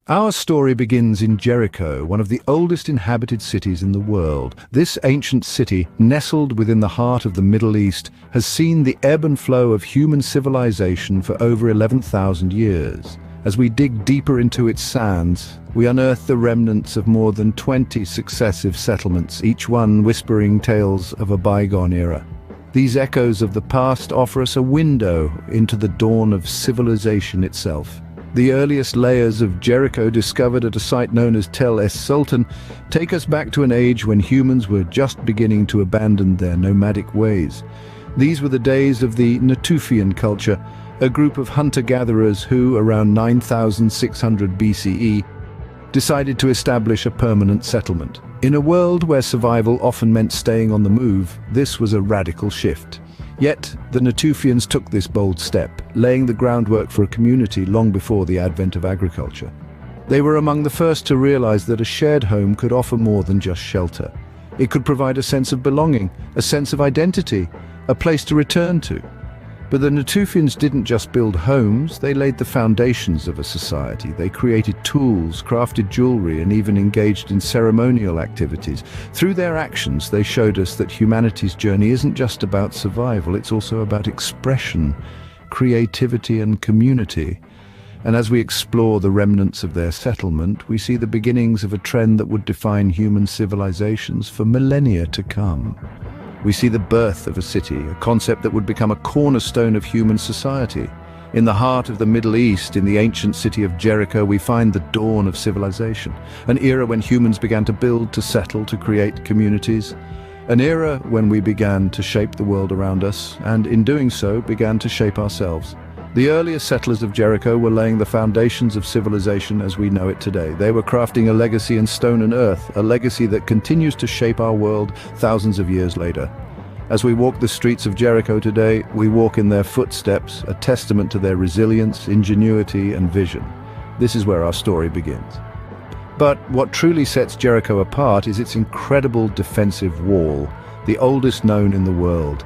Our story begins in Jericho, one of the oldest inhabited cities in the world. This ancient city, nestled within the heart of the Middle East, has seen the ebb and flow of human civilization for over 11,000 years. As we dig deeper into its sands, we unearth the remnants of more than 20 successive settlements, each one whispering tales of a bygone era. These echoes of the past offer us a window into the dawn of civilization itself. The earliest layers of Jericho, discovered at a site known as Tel es-Sultan, take us back to an age when humans were just beginning to abandon their nomadic ways. These were the days of the Natufian culture, a group of hunter-gatherers who, around 9600 BCE, decided to establish a permanent settlement. In a world where survival often meant staying on the move, this was a radical shift. Yet, the Natufians took this bold step, laying the groundwork for a community long before the advent of agriculture. They were among the first to realize that a shared home could offer more than just shelter. It could provide a sense of belonging, a sense of identity, a place to return to. But the Natufians didn't just build homes, they laid the foundations of a society. They created tools, crafted jewelry, and even engaged in ceremonial activities. Through their actions, they showed us that humanity's journey isn't just about survival, it's also about expression, creativity, and community. And as we explore the remnants of their settlement, we see the beginnings of a trend that would define human civilizations for millennia to come. We see the birth of a city, a concept that would become a cornerstone of human society. In the heart of the Middle East, in the ancient city of Jericho, we find the dawn of civilization, an era when humans began to build, to settle, to create communities. An era when we began to shape the world around us, and in doing so, began to shape ourselves. The earliest settlers of Jericho were laying the foundations of civilization as we know it today. They were crafting a legacy in stone and earth, a legacy that continues to shape our world thousands of years later. As we walk the streets of Jericho today, we walk in their footsteps, a testament to their resilience, ingenuity, and vision. This is where our story begins. But what truly sets Jericho apart is its incredible defensive wall, the oldest known in the world.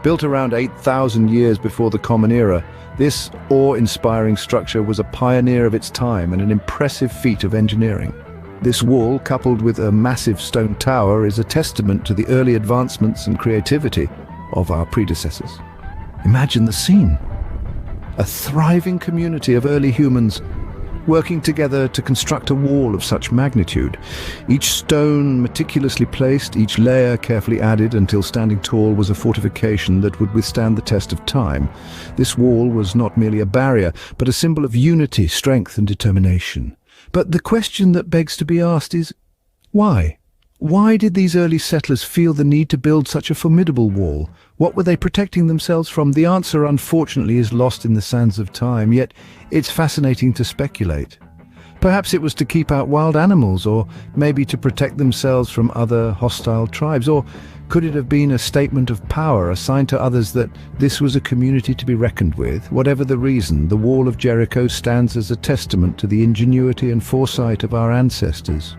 Built around 8,000 years before the Common Era, this awe-inspiring structure was a pioneer of its time and an impressive feat of engineering. This wall, coupled with a massive stone tower, is a testament to the early advancements and creativity of our predecessors. Imagine the scene. A thriving community of early humans working together to construct a wall of such magnitude. Each stone meticulously placed, each layer carefully added until standing tall was a fortification that would withstand the test of time. This wall was not merely a barrier, but a symbol of unity, strength, and determination. But the question that begs to be asked is, why? Why did these early settlers feel the need to build such a formidable wall? What were they protecting themselves from? The answer, unfortunately, is lost in the sands of time, yet it's fascinating to speculate. Perhaps it was to keep out wild animals, or maybe to protect themselves from other hostile tribes, or could it have been a statement of power, a sign to others that this was a community to be reckoned with? Whatever the reason, the Wall of Jericho stands as a testament to the ingenuity and foresight of our ancestors.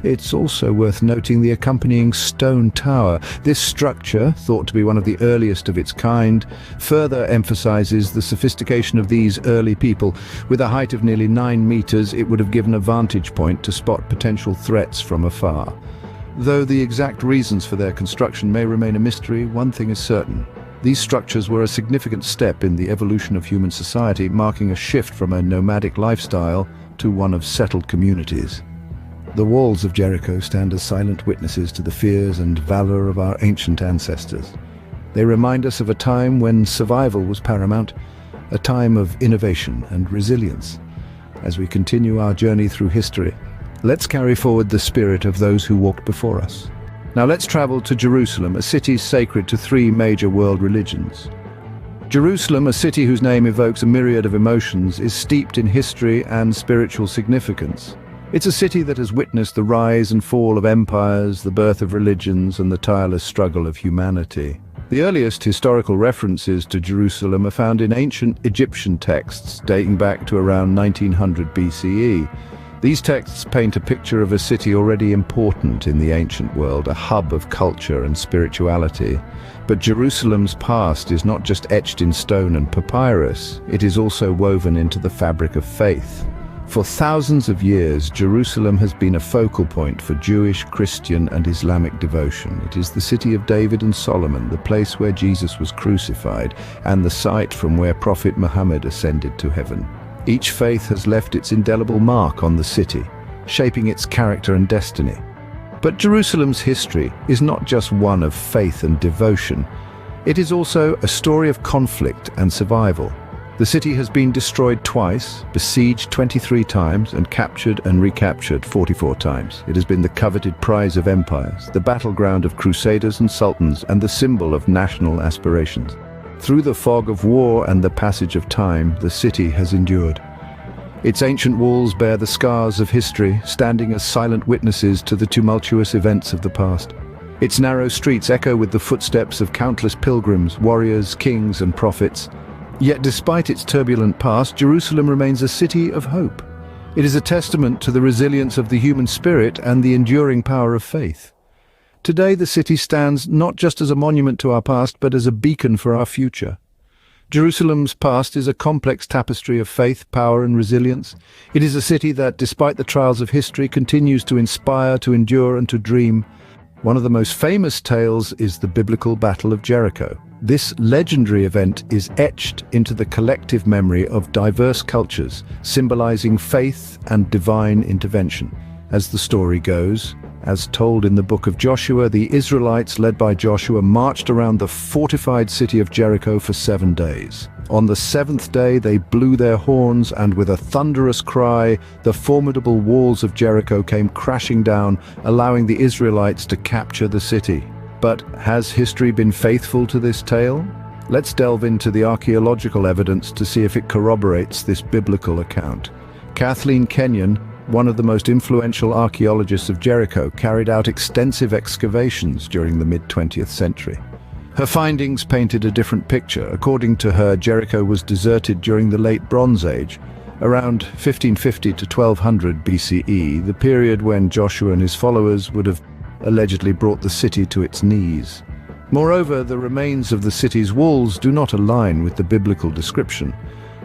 It's also worth noting the accompanying stone tower. This structure, thought to be one of the earliest of its kind, further emphasizes the sophistication of these early people. With a height of nearly 9 meters, it would have given a vantage point to spot potential threats from afar. Though the exact reasons for their construction may remain a mystery, one thing is certain. These structures were a significant step in the evolution of human society, marking a shift from a nomadic lifestyle to one of settled communities. The walls of Jericho stand as silent witnesses to the fears and valor of our ancient ancestors. They remind us of a time when survival was paramount, a time of innovation and resilience. As we continue our journey through history, let's carry forward the spirit of those who walked before us. Now let's travel to Jerusalem, a city sacred to 3 major world religions. Jerusalem, a city whose name evokes a myriad of emotions, is steeped in history and spiritual significance. It's a city that has witnessed the rise and fall of empires, the birth of religions, and the tireless struggle of humanity. The earliest historical references to Jerusalem are found in ancient Egyptian texts dating back to around 1900 BCE. These texts paint a picture of a city already important in the ancient world, a hub of culture and spirituality. But Jerusalem's past is not just etched in stone and papyrus, it is also woven into the fabric of faith. For thousands of years, Jerusalem has been a focal point for Jewish, Christian, and Islamic devotion. It is the city of David and Solomon, the place where Jesus was crucified, and the site from where Prophet Muhammad ascended to heaven. Each faith has left its indelible mark on the city, shaping its character and destiny. But Jerusalem's history is not just one of faith and devotion. It is also a story of conflict and survival. The city has been destroyed twice, besieged 23 times, and captured and recaptured 44 times. It has been the coveted prize of empires, the battleground of crusaders and sultans, and the symbol of national aspirations. Through the fog of war and the passage of time, the city has endured. Its ancient walls bear the scars of history, standing as silent witnesses to the tumultuous events of the past. Its narrow streets echo with the footsteps of countless pilgrims, warriors, kings, and prophets. Yet despite its turbulent past, Jerusalem remains a city of hope. It is a testament to the resilience of the human spirit and the enduring power of faith. Today, the city stands not just as a monument to our past, but as a beacon for our future. Jerusalem's past is a complex tapestry of faith, power, and resilience. It is a city that, despite the trials of history, continues to inspire, to endure, and to dream. One of the most famous tales is the biblical Battle of Jericho. This legendary event is etched into the collective memory of diverse cultures, symbolizing faith and divine intervention. As the story goes, as told in the book of Joshua, the Israelites, led by Joshua, marched around the fortified city of Jericho for 7 days. On the 7th day, they blew their horns, and with a thunderous cry, the formidable walls of Jericho came crashing down, allowing the Israelites to capture the city. But has history been faithful to this tale? Let's delve into the archaeological evidence to see if it corroborates this biblical account. Kathleen Kenyon, one of the most influential archaeologists of Jericho, carried out extensive excavations during the mid-20th century. Her findings painted a different picture. According to her, Jericho was deserted during the Late Bronze Age, around 1550 to 1200 BCE, the period when Joshua and his followers would have allegedly brought the city to its knees. Moreover, the remains of the city's walls do not align with the biblical description.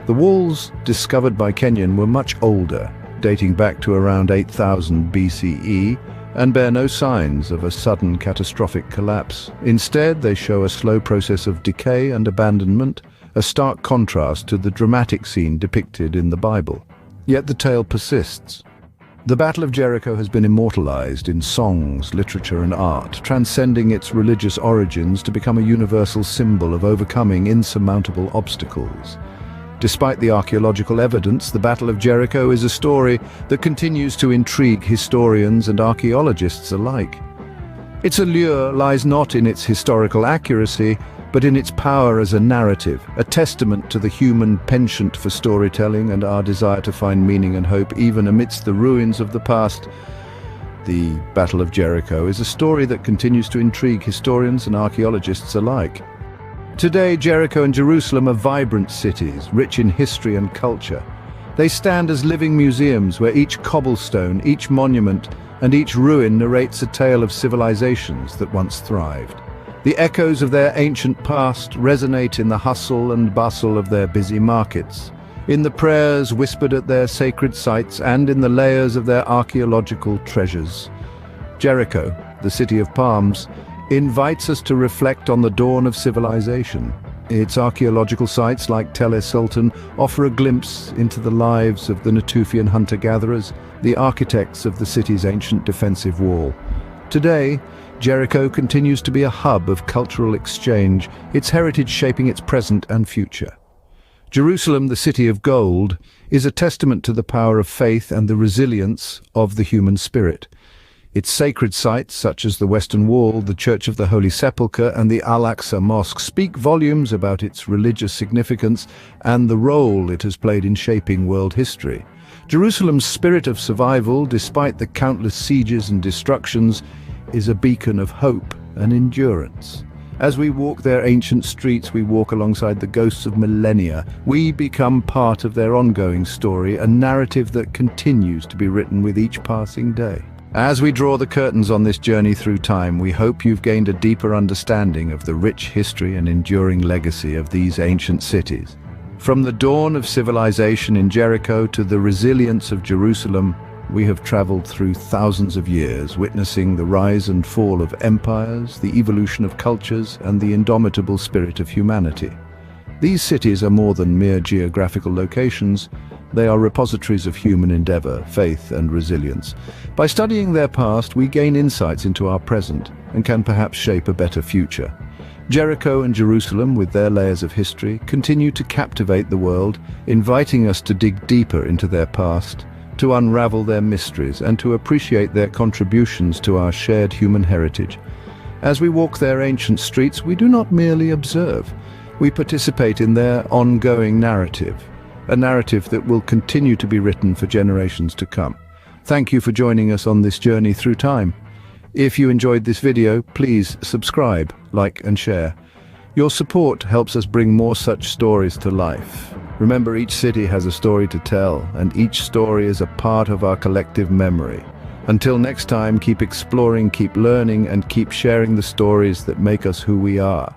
The walls discovered by Kenyon were much older, dating back to around 8000 BCE, and bear no signs of a sudden catastrophic collapse. Instead, they show a slow process of decay and abandonment, a stark contrast to the dramatic scene depicted in the Bible. Yet the tale persists. The Battle of Jericho has been immortalized in songs, literature, and art, transcending its religious origins to become a universal symbol of overcoming insurmountable obstacles. Despite the archaeological evidence, the Battle of Jericho is a story that continues to intrigue historians and archaeologists alike. Its allure lies not in its historical accuracy, but in its power as a narrative, a testament to the human penchant for storytelling and our desire to find meaning and hope even amidst the ruins of the past. The Battle of Jericho is a story that continues to intrigue historians and archaeologists alike. Today, Jericho and Jerusalem are vibrant cities, rich in history and culture. They stand as living museums where each cobblestone, each monument, and each ruin narrates a tale of civilizations that once thrived. The echoes of their ancient past resonate in the hustle and bustle of their busy markets, in the prayers whispered at their sacred sites, and in the layers of their archaeological treasures. Jericho, the city of palms, invites us to reflect on the dawn of civilization. Its archaeological sites, like Tel es-Sultan, offer a glimpse into the lives of the Natufian hunter-gatherers, the architects of the city's ancient defensive wall. Today, Jericho continues to be a hub of cultural exchange, its heritage shaping its present and future. Jerusalem, the city of gold, is a testament to the power of faith and the resilience of the human spirit. Its sacred sites, such as the Western Wall, the Church of the Holy Sepulchre, and the Al-Aqsa Mosque, speak volumes about its religious significance and the role it has played in shaping world history. Jerusalem's spirit of survival, despite the countless sieges and destructions, is a beacon of hope and endurance. As we walk their ancient streets, we walk alongside the ghosts of millennia. We become part of their ongoing story, a narrative that continues to be written with each passing day. As we draw the curtains on this journey through time, we hope you've gained a deeper understanding of the rich history and enduring legacy of these ancient cities. From the dawn of civilization in Jericho to the resilience of Jerusalem, we have traveled through thousands of years, witnessing the rise and fall of empires, the evolution of cultures, and the indomitable spirit of humanity. These cities are more than mere geographical locations. They are repositories of human endeavor, faith, and resilience. By studying their past, we gain insights into our present and can perhaps shape a better future. Jericho and Jerusalem, with their layers of history, continue to captivate the world, inviting us to dig deeper into their past, to unravel their mysteries, and to appreciate their contributions to our shared human heritage. As we walk their ancient streets, we do not merely observe. We participate in their ongoing narrative, a narrative that will continue to be written for generations to come. Thank you for joining us on this journey through time. If you enjoyed this video, please subscribe, like, and share. Your support helps us bring more such stories to life. Remember, each city has a story to tell, and each story is a part of our collective memory. Until next time, keep exploring, keep learning, and keep sharing the stories that make us who we are.